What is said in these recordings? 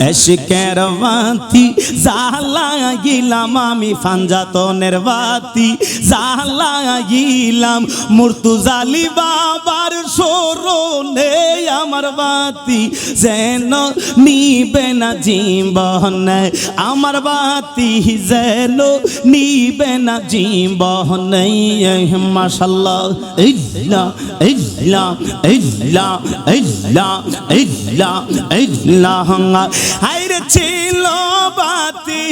এশকের বাতি জ্বালাইলাম আমি ফাঞ্জাতনের বাতি জ্বালাইলাম মুর্তুজালি বাবার স্মরণে আমার বাতি যেন নিবে না জীবনে আমার বাতি যেন নিবে না জীবনে মাশাআল্লাহ ইল্লা ইল্লা ইল্লা ইল্লা ইল্লা ইল্লা হায়রে ছিল বাতি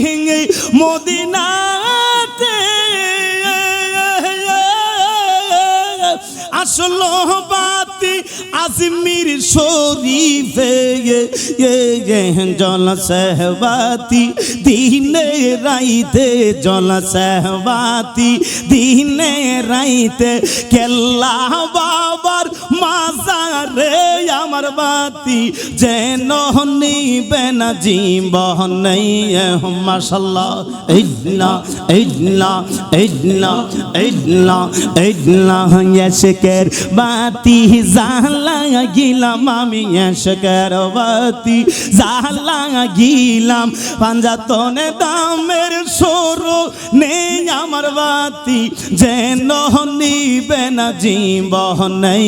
মদিনাতে আসলো বাতি আজমির শরীফে জলসে বাতি দিনে রাইতে জলসে বাতি দিনে রাইতে কেল্লা বাবার মাজারে আমার বাতি যেন নিবে না জীবনে মাশাআল্লাহ ইল্লা ইল্লা ইল্লা ইল্লা ইল্লা এশকের বাতি জ্বালাইলাম আমি এশকের বাতি জ্বালাইলাম ফাঞ্জাতনে দামের স্মরণে আমার বাতি যেন নিবে না জীবনে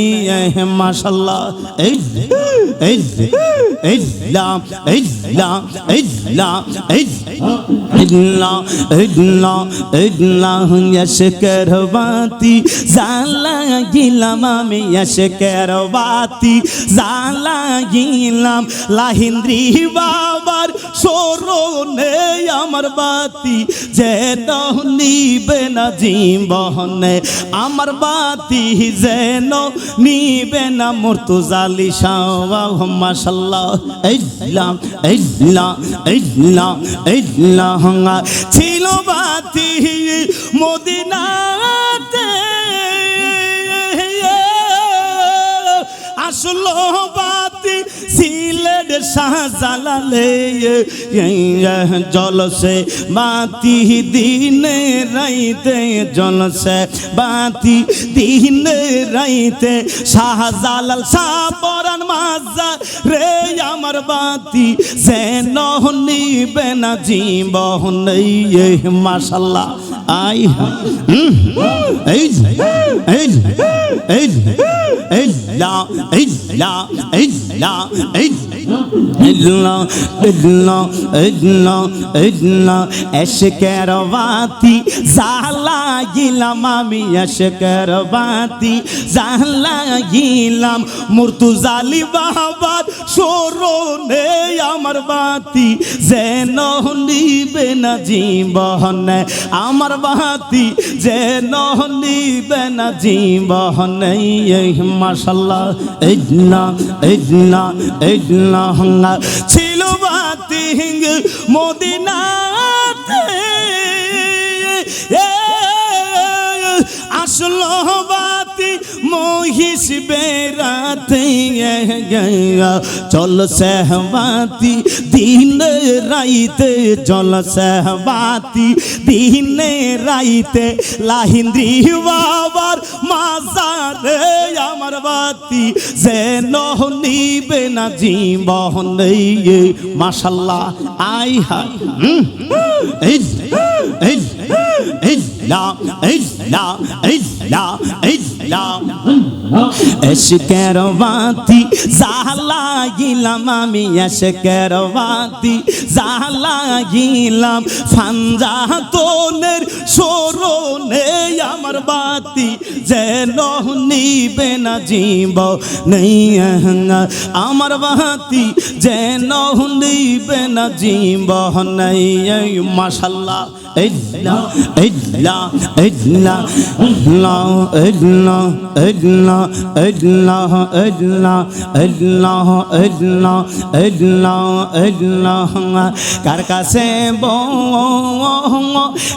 মাশাআল্লাহ ইল্লা ইল্লা ইল্লা ইল্লা ইল্লা ইল্লা এশকের বাতি জ্বালাইলাম আমি এশকের বাতি জ্বালাইলাম লাহিন্দ্রি বাবার স্মরণে আমার বাতি যেন নিবে না জীবনে আমার বাতি যেন নিবে না মুর্তুজালি শাহ মাশাআল্লাহ ইল্লা ইল্লা ইল্লা ইল্লা ছিল বাতি মদিনাতে আসলো বাতি সিলেট শাহজালালে জলসে বাতি দিনে রাইতে জলসে বাতি দিনে রাইতে শাহজালাল শাহপরান মাজা রে আমার বাতি যেন নিবে না জীবনে মাশাআল্লাহ আই এই ইল্লা ইল্লা ইল্লা ইল্লা ইল্লা ইল্লা ইল্লা এশকের বাতি জ্বালাইলাম আমি এশকের বাতি জ্বালাইলাম মুর্তুজালি বাবার স্মরণে আমার বাতি যেন নিবে না জীবনে আমার বাতি যেন নিবে না জীবনে মাশাআল্লাহ ইল্লা ইল্লা ইল্লা ছিল বাতি মদিনাতে আসলো বাতি মহিষ বেড়াতে চল সেহবাতি দিনে রাইতে চল সেহবাতি দিনে রাইতে লাহিন্দ্রি বাবার মাজারে আমার বাতি যেন নিবে না জীবনে মাশাআল্লাহ আই হাই ইল্লা ইল্লা ইল্লা ইল্লা এশকের বাতি জ্বালাইলাম আমি এশকের বাতি জ্বালাইলাম ফাঞ্জাতনের স্মরণে আমার বাতি যেন নিবে না জীবনে আমার বাতি যেন নিবে না জীবনে মাশাআল্লাহ ইল্লা ইল্লা ইল্লা ইল্লা ইল্লা ইল্লা ইল্লা ইল্লা ইল্লা ইল্লা ইল্লা ইল্লা কার কাছে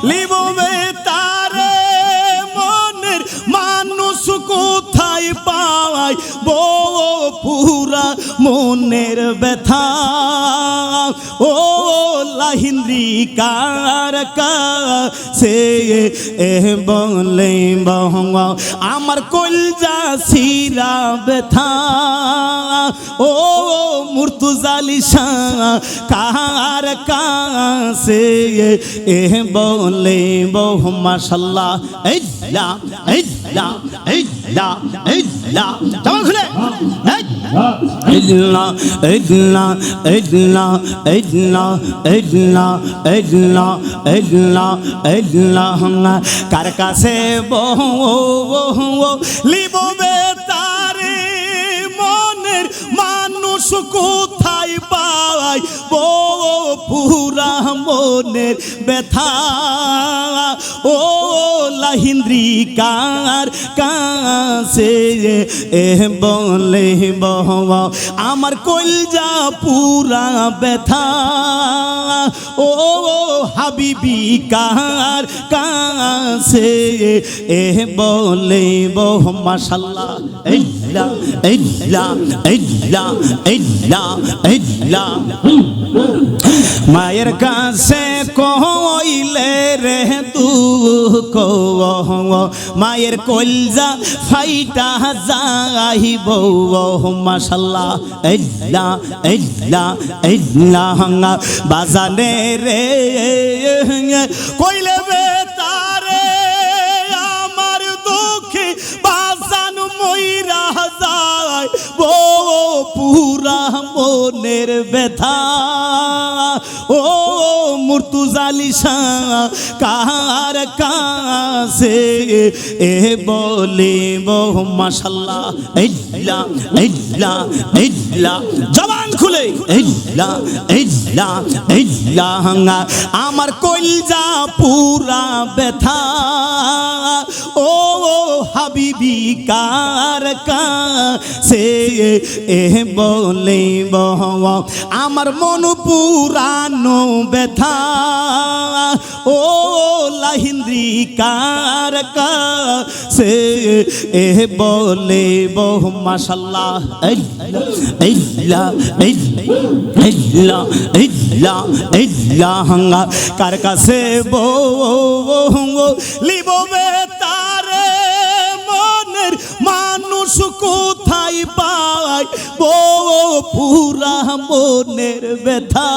লিববে তারে মনের মানুষ কোথায় পায় পুরা মনের ব্যথা ও লাহিন্দ্রি কার কাছে বলে আমার কলজা সিরা ব্যথা ও মুর্তুজালি শাহ কার কাছে বলে মাশাআল্লাহ ইল্লা ইল্লা ইল্লা ইল্লা জামাল খুলে ইল্লা ইল্লা ইল্লা ইল্লা ইল্লা ইল্লা ইল্লা ইল্লা কার কাছে লিববে তারে মনের মানুষ কোথায় পায় পুরা মনের ব্যথা ও লাহিন্দ্রি কার কাছে বলে আমার কলজা পুরা ব্যথা ও হাবিবি কার কাছে বলে মাশাআল্লাহ ইল্লা ইল্লা ইল্লা ইল্লা ইল্লা মায়ের কাছে কইলে রে দুঃখ মায়ের কলজা ফাইটা যাইব মাশাআল্লাহ ইল্লা ইল্লা ইল্লা বাজানে রে কইলে বে তারে আমার দুঃখে বাজান মইরা যায় পুরা মনের ব্যথা ও মুর্তুজালি শাহ কার কাছে বলে মাশাআল্লাহ ইল্লা ইল্লা ইল্লা জবান খুলে ইল্লা ইল্লা ইল্লা আমার কলজা পুরা ব্যথা ও হাবিবি কার কাছে বলে আমার মন পুরানো ব্যথা ও লাহিন্দ্রি কার কাছে বলে মাশাআল্লাহ ইল্লা ইল্লা ইল্লা ইল্লা কার কাছে লিববে তারে মনের মানুষ কোথায় পায় পুরা মনের ব্যথা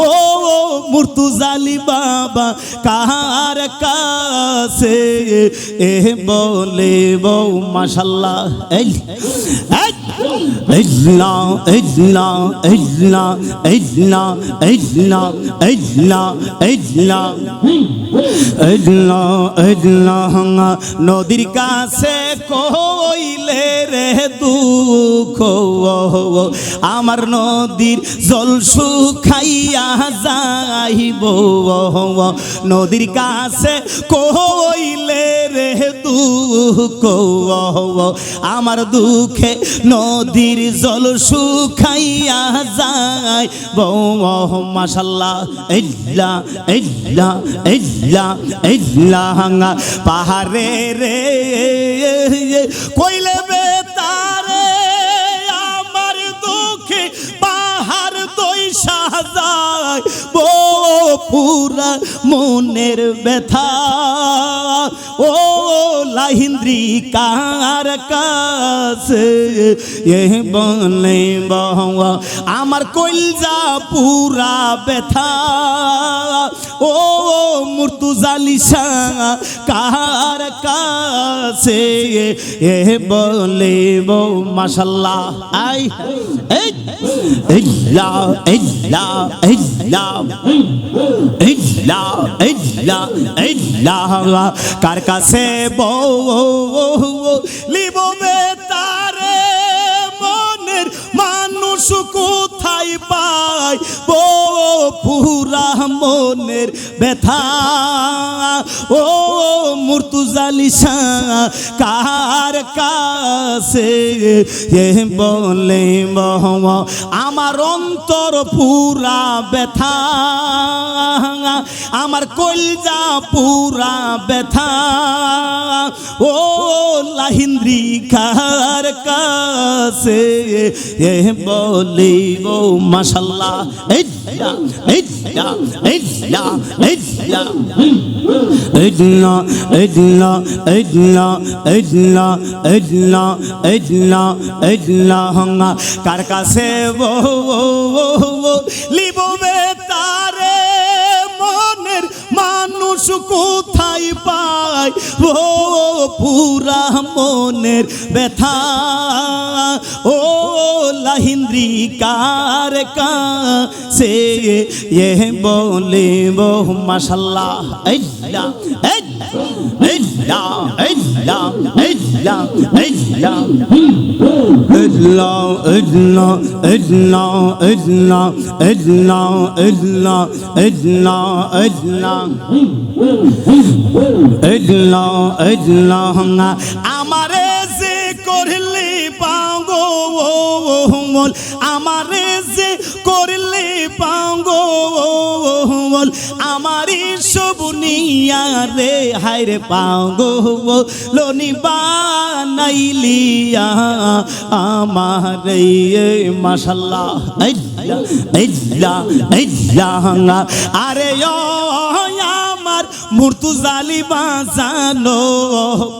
ও মুর্তুজালি বাবা কার কাছে বলে মাশাআল্লাহ ইল্লা ইল্লা ইল্লা ইল্লা ইল্লা ইল্লা ইল্লা ইল্লা ইল্লা নদীর কাছে কইলে রে দুঃখ আমার নদীর জল শুকাইয়া যাইব নদীর কাছে কইলে রে দুঃখ আমার দুঃখে নদীর জল শুকাইয়া যায় মাশাআল্লাহ ইল্লা ইল্লা ইল্লা ইল্লা পাহাড়ে রে কইলে বে তারে আমার দুঃখে পাহাড় দইসা যায় পুরা মনের ব্যথা ও লাহিন্দ্রি কার কাছে বলে আমার কলজা পুরা ব্যথা ও মুর্তুজালি শাহ কার কাছে বলে মাশাআল্লাহ আই ইল্লা ইল্লা ইল্লা ইল্লা ইল্লা ইল্লা কার কাছে লিববে তারে মনের মানুষ কোথায় পায় পুরা মনের ব্যথা ও মুর্তুজালি শাহ কার কাছে বলে আমার অন্তর পুরা ব্যথা আমার কলজা পুরা ব্যথা ও লাহিন্দ্রি কার কাছে বলিব মাশাআল্লাহ ইল্লা ইল্লা ইল্লা ইল্লা ইল্লা ইল্লা ইল্লা ইল্লা ইল্লা ইল্লা ইল্লা কার কাছে লিব বেতারে মনের মানুষ কোথায় পায় ও পুরা মনের ব্যথা ও লাহিন্দ্রি কার কাছে এ বলিব মাশাআল্লাহ ইল্লা ইল্লা ইল্লা ইল্লা ইল্লা ইল্লা ইল্লা ইল্লা ইল্লা ইল্লা ইল্লা ইল্লা ইল্লা ইল্লা আমারে যে করলি পাগো আমারে যে করলি পাগো আমারি সব নিয়া রে হায়রে পাগো লোনি বানাইলিয়া আমারে মাশাআল্লাহ ইল্লা ইল্লা ইল্লা আরে আমার মুর্তুজালি বাজানো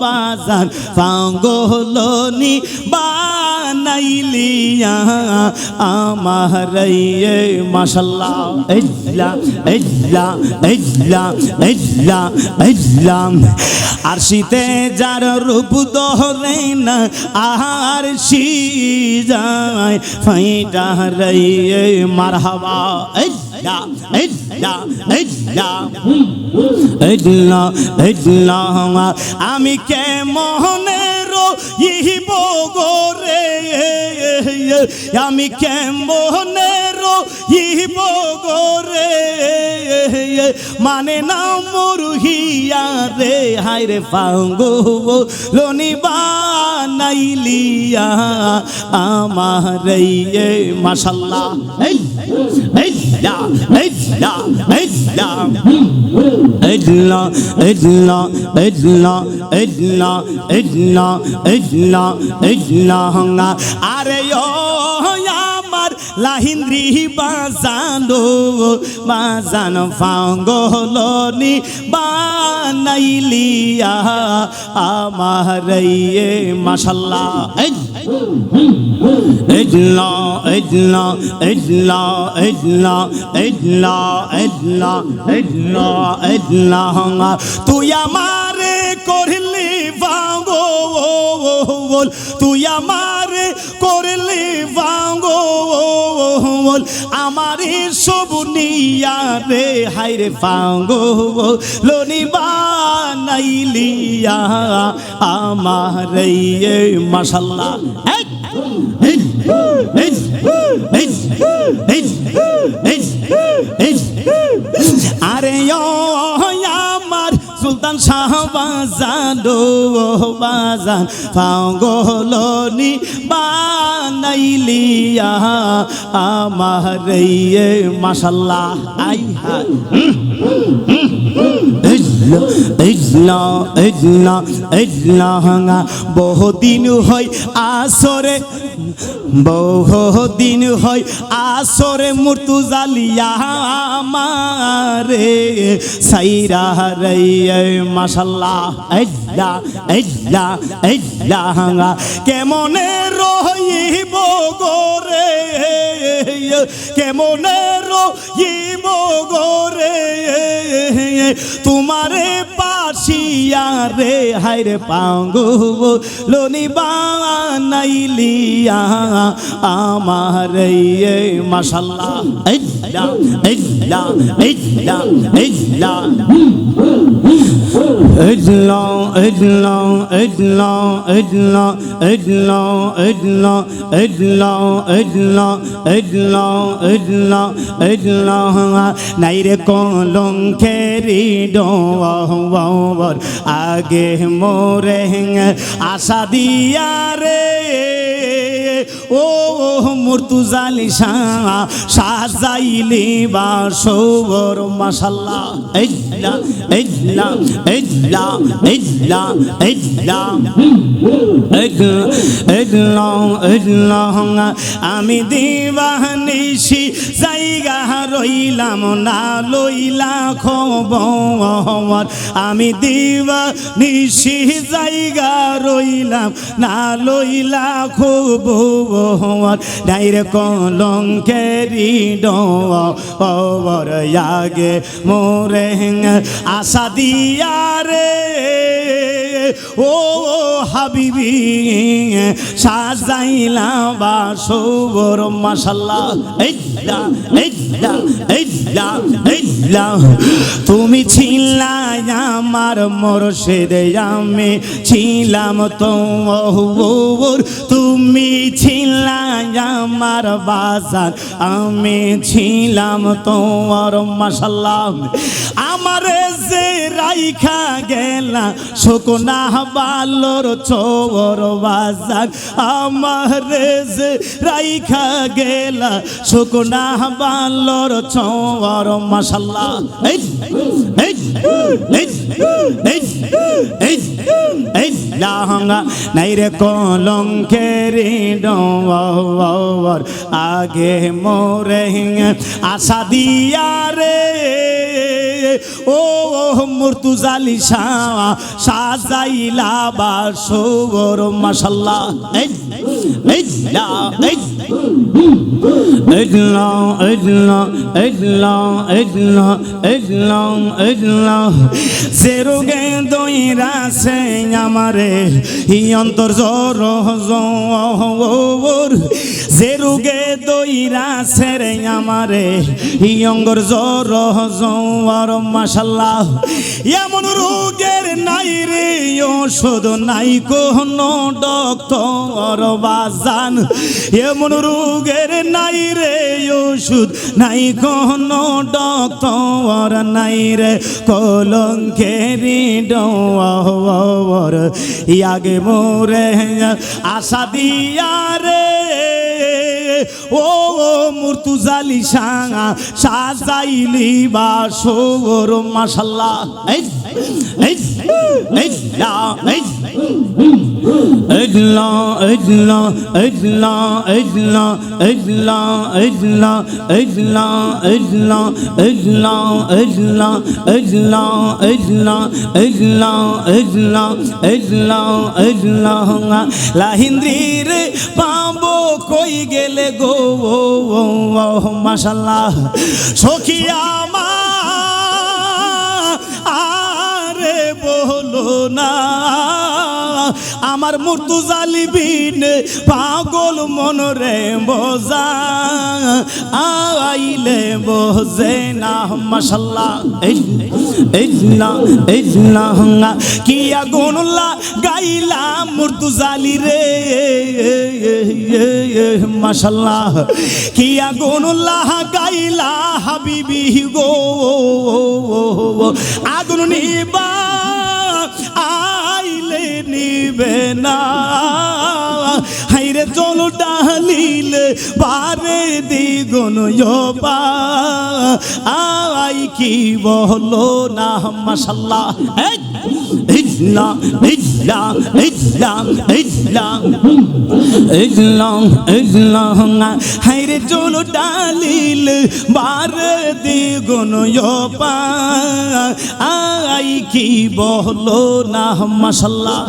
বাজান পাগলনি বানাইলিয়া আমারে মাশাআল্লাহ ইল্লা ইল্লা ইল্লা ইল্লা ইল্লা আরশিতে যার রূপ ধরে না আর শি যায় ফাইটা রে মারহাবা ইল্লা ইল্লা ইল্লা ইল্লা ইল্লা আমি কে মোহনের ইহিব গোরে আমি কে মোহনের ইহিব গোরে মানে না মুরহিয়া রে হায়রে পাঙ্গো লোনি বানাইলিয়া আমারে মাশাআল্লাহ ইল্লা ইল্লা ইল্লা ইল্লা ইল্লা ইল্লা ইল্লা ইল্লা ইল্লা ইল্লা আরে ও আমার লাহিন্দ্রি বাজানো বাজান ফাঙ্গলনি বানাইলিয়া আমারে মাশাআল্লাহ ইল্লা ইল্লা ইল্লা ইল্লা ইল্লা ইল্লা ইল্লা ইল্লা তুই আমারে করলি ভাঙ্গো তুই আমারে করলি ভাঙ্গো আমারে সব নিয়া রে হায়রে ভাঙ্গো লোনি বানাইলিয়া আমারে মাশাআল্লাহ আরে আমার সুলতান শাহ বাজানো বাজান পাগলনি বানাইলিয়া আমারে মাশাআল্লাহ আই হা ইল্লা ইল্লা ইল্লা বহুদিন হয় আসরে বহুদিন হয় আসরে মুর্তুজালিয়া আমারে সাইরা রে মাশাআল্লাহ ইল্লা ইল্লা ইল্লা কেমনে রহিব গোরে কেমনে রহিব গোরে তোমারে পাশিয়া রে হায়রে পাঙ্গো লোনি বানাইলিয়া আমারে মাশাআল্লাহ ইল্লা ইল্লা ইল্লা ইল্লা ইল্লা ইল্লা ইল্লা ইল্লা ইল্লা ইল্লা ইল্লা ইল্লা ইল্লা ইল্লা ইল্লা নাই রে কলঙ্কেরি ডোর আগে মোরে আশা দিয়া রে ও মুর্তুজালি শাহ সাজাইলি বাসর মাশাআল্লাহ আমি দিবানিশি জায়গা রইলাম না লইলা খবর আমি দিবানিশি জায়গা রইলাম না লইলা খবর ডাইরে কলঙ্কেরি ডর আগে মোরে আশা দিয়া রে ও হাবিবি সাজাইলা বাসর মাশাআল্লাহ তুমি ছিলা আমার মুর্শিদ আমি ছিলাম তোর তুমি ছিলা আমার বাজার আমি ছিলাম তোর মাশাআল্লাহ আমারে যে রাইখা গেলা শুকনা বালোর চোর বাজার আমারে যে রাইখা গেলা শুকনা বালোর চোর মাশাআল্লাহ নাইরে কলঙ্কেরি ডর আগে মোরে আশা দিয়া রে ও মুর্তুজালি শাহ সাজাইলা বাসর মাশাআল্লাহ জেরুগে দইরা সে আমারে ই অন্তর জোর জোর জেরুগে দইরা সে রে আমারে ই অঙ্গর জোর জোর মাশাআল্লাহ এমন রোগের নাই রে ওষুধ নাই কোনো ডক্টর বাজান এমন রোগের নাই রে ওষুধ নাই কোনো ডক্টর নাই রে কলঙ্কেরি ডর আগে মোরে আশা দিয়া রে ও মুর্তুজালি শাহ সাজাইলি বাসর মাশাআল্লাহ লাহিন্দ্রির পাবো কই গেলে গো মাশাআল্লাহ সখিয়া মা আরে বলো না আমার মুর্তুজালি বিন পাগল মন রে বোঝা আইলে বোঝে না মাশাআল্লাহ কি আগুনলা গাইলা মুর্তুজালি রে মাশাআল্লাহ কি আগুনলা গাইলা হাবিবি গো আগুন নিবা আইলে নিবে না হাইরে চল ডালিলে বারে দ্বিগুণ আই কি বলো না মাশাআল্লাহ হাইরে চল ডালিল বারে দ্বিগুণ আই কি বলো না মাশাআল্লাহ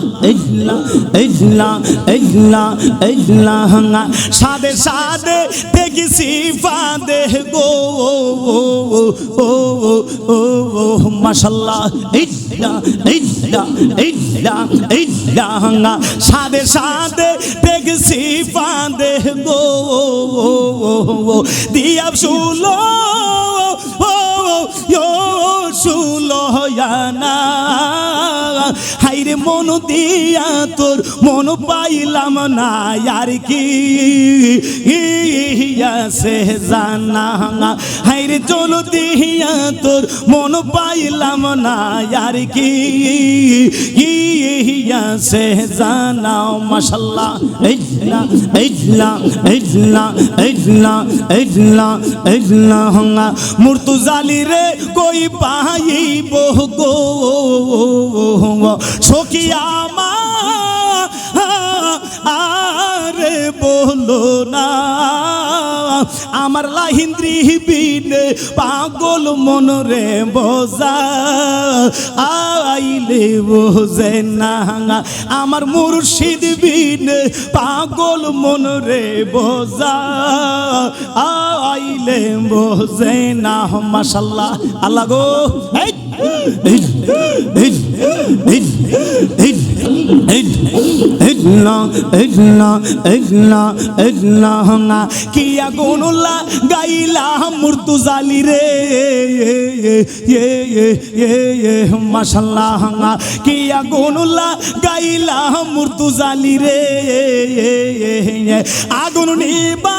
সাদে সাদে দেখি ফাদে গো মাশাআল্লাহ সাদে সাদে দেখি ফাদে গো দিয়া শুলো শুলো না হাইরে মন দিয়া তোর মন পাইলাম না আর কি সে জানা হাইরে চল দিয়া তোর মন পাইলাম না আর কি সে জানাও মাশাল্লাহ ইজলা ইজলা ইজলা ইজলা ইজলা ইজলা মুর্তুজালি রে কই পাইব গো সখিয়া মা আরে বলো না আমার লাহিন্দ্রি বিনে পাগল মন রে বোঝা আইলে বোঝে না আমার মুর্শিদ বিনে পাগল মন রে বোঝা আইলে বোঝে না মাশাল্লাহ আল্লাহ গো কিয়া গুনুল্লা গাইলা মুর্তুজালি রে মাশাল্লাহ কিয়া গুনুল্লা গাইলা মুর্তুজালি রে আগুন নিবা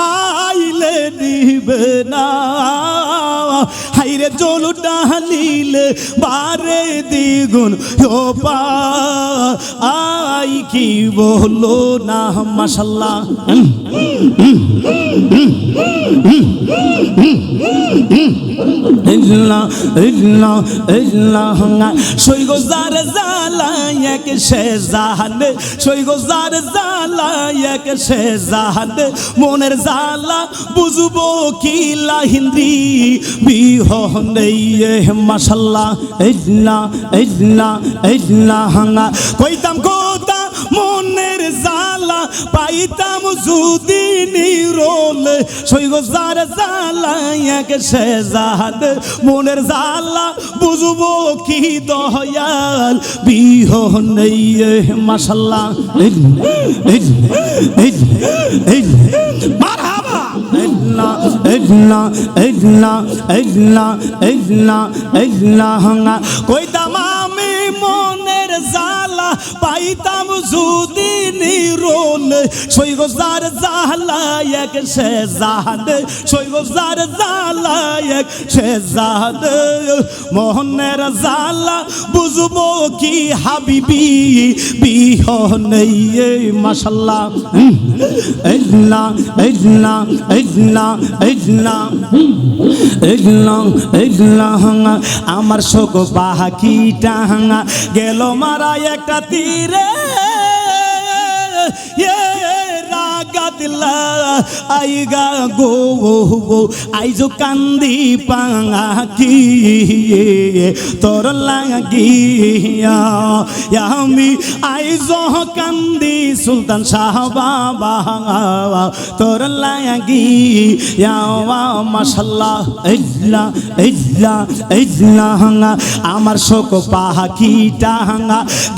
আইলে নিবে না হাইরে জল ডালিলে বারে দ্বিগুণ পা আই কি বলো না মাশাল্লাহ ইল্লা ইল্লা ইল্লা সইগো জার জালা এক সে জাহান সইগো জার জালা এক সে জাহান মনের জালা বুঝবো কি লাহিন্দ্রি বিহনে মাশাল্লাহ ইল্লা ইল্লা ইল্লা কইতাম কোতা মনের জালা পাইতাম যদি নিরোল সইগো জার জালা এক সে জাহান মনের জালা বুঝবো কি দয়াল বিহনে মাশাল্লাহ মারহাবা ইল্লা ইল্লা ইল্লা ইল্লা ইল্লা ইল্লা কইতাম আমি মনের জালা পাইতাম যদি নিরোল সইগো জার জালা এক সে জাহান সইগো জার জালা এক সে জাহান মোহনের জালা বুঝবো কি হাবিবি বিহনে মাশাল্লাহ ইল্লা ইল্লা ইল্লা ইল্লা ইল্লা ইল্লা আমার শোক পাখিটা গেল মারা একটা তীরে রাগাতলা আইগা গো আইজো কান্দি পাঙ্গি তোর লাগিয়া আমি আইজো কান্দি সুলতান শাহ বাবা তোর লাগিয়া মাশাল্লাহ ইল্লা ইল্লা ইল্লা আমার শোক পাখিটা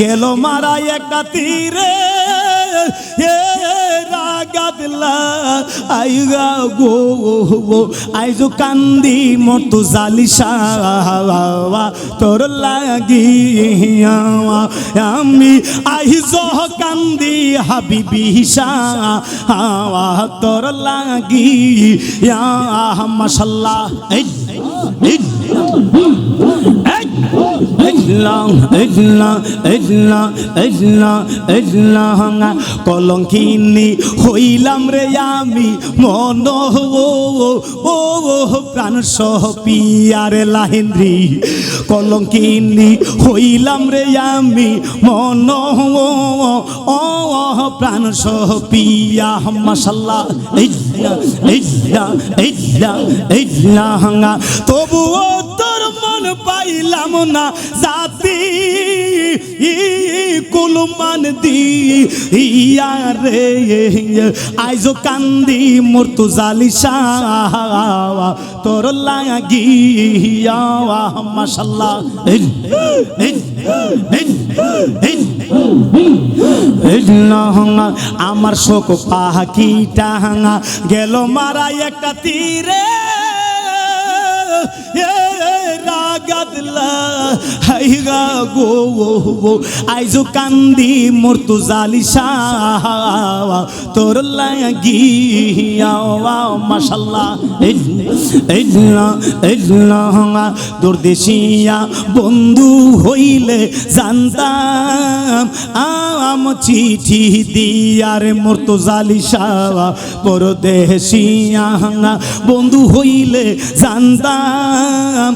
গেল মারা একটা তীরে রাগাতলা আইগা গো আইজো কান্দি মুর্তুজালি শাহ তোর লাগিয়া আমি আইজো কান্দি হাবিবি শাহ তোর লাগিয়া মাশাল্লাহ কলঙ্কিনী হইলাম রে আমি মন প্রাণ সহ পিয়ারে লাহিন্দ্রি কলঙ্কিনী হইলাম রে আমি মন প্রাণ সহ পিয়া মাশাল্লাহ তবুও তোর মন পাইলাম না জাতি কুলমান দি রে আইজো কান্দি মুর্তুজালি শাহ তোর লাগিয়া মাশাল্লাহ আমার শোক পাখিটা গেল মারা একটা তীরে রাগাতলা হাইগা গো আইজো কান্দি মুর্তজালি শাহ তোর লাগিয়া মাশাআল্লাহ দূরদেশিয়া বন্ধু হইলে জানতাম আম চিঠি দিয়ার মুর্তজালি শাহ পরদেশিয়া বন্ধু হইলে জানতাম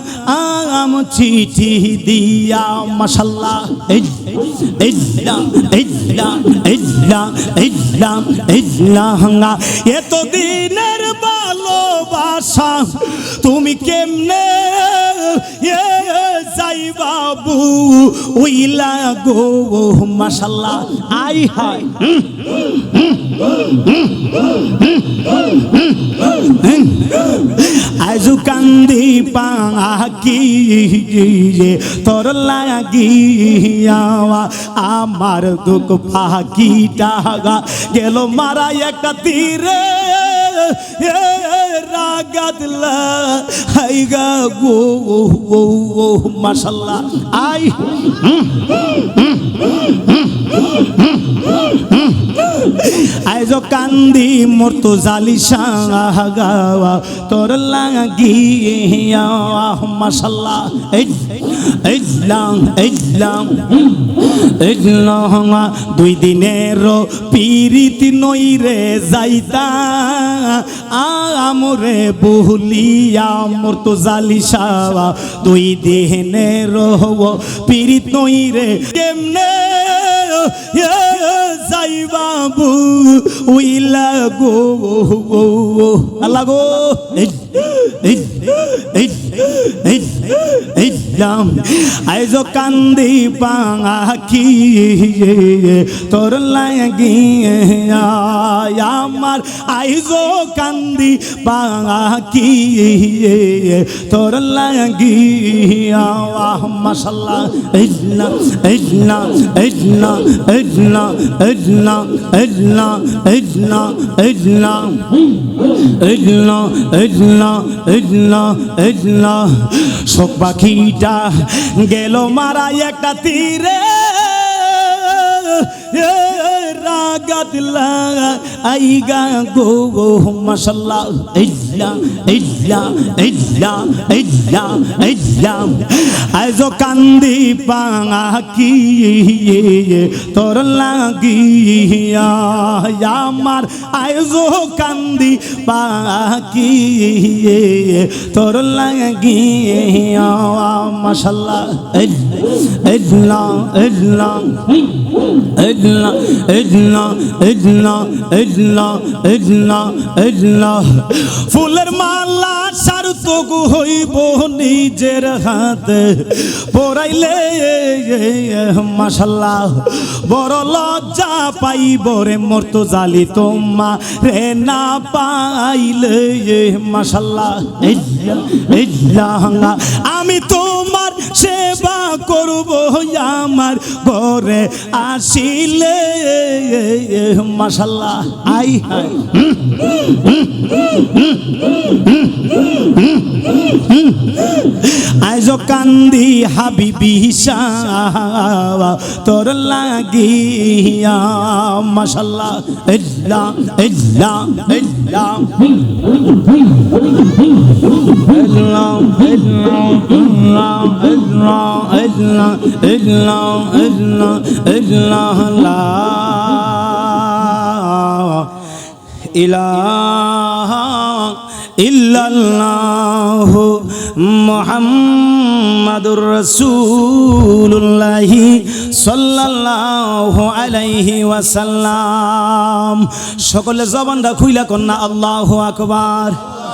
আম চিঠি দিয়া মাশাআল্লাহ এতদিনের ভালোবাসা তুমি কেমনে যাইবাবু উইলা গো মাশাআল্লাহ আই হায় আজু কান্দি পাখি তোর লাগিয়া আমার দুঃখ পাখিটা গেল মারা একটা তীরে রাগাতলা হাইগা গো মাশাআল্লাহ আই আইজো কান্দি মুর্তজালি শাহ গাওয়া তোর লাগিয়া মাশাআল্লাহ দুই দিনের পিরিতি নইরে যাইতা আমরে বহুলিয়া মুর্তজালি শাহ দুই দিনের পিরিত নইরে কেমনে যাইবাবু উইলা গো আল্লাহ গো আইজো কান্দি পাখি তোর লাগিয়া আমার আইজো কান্দি পাখি তোর লাগিয়া মাশাআল্লাহ শোক পাখিটা গেল মারা একটা তীরে রাগাতলা আইগা গো মাশাআল্লাহ আইজো কান্দি পাখি তোর লাগিয়া আমার আইজো কান্দি পাখি তোর লাগিয়া মাশাআল্লাহ ফুলের মালা সার্থক হইব নিজের হাতে পরাইলে মাশাআল্লাহ বড় লজ্জা পাইব রে মুর্তজালি তোমা রে না পাইলে মাশাআল্লাহ আমি তোমার সেবা করব আমার ঘরে আসিলে মাশাআল্লাহ আই হায় আইজো কান্দি হাবিবি শাহ তোর লাগিয়া মাশাআল্লাহ ইলাহা ইল্লাল্লাহ মুহাম্মাদুর রাসূলুল্লাহ সাল্লাল্লাহু আলাইহি ওয়াসাল্লাম। সকলে জবানটা খুইলা কন্যা আল্লাহু আকবার।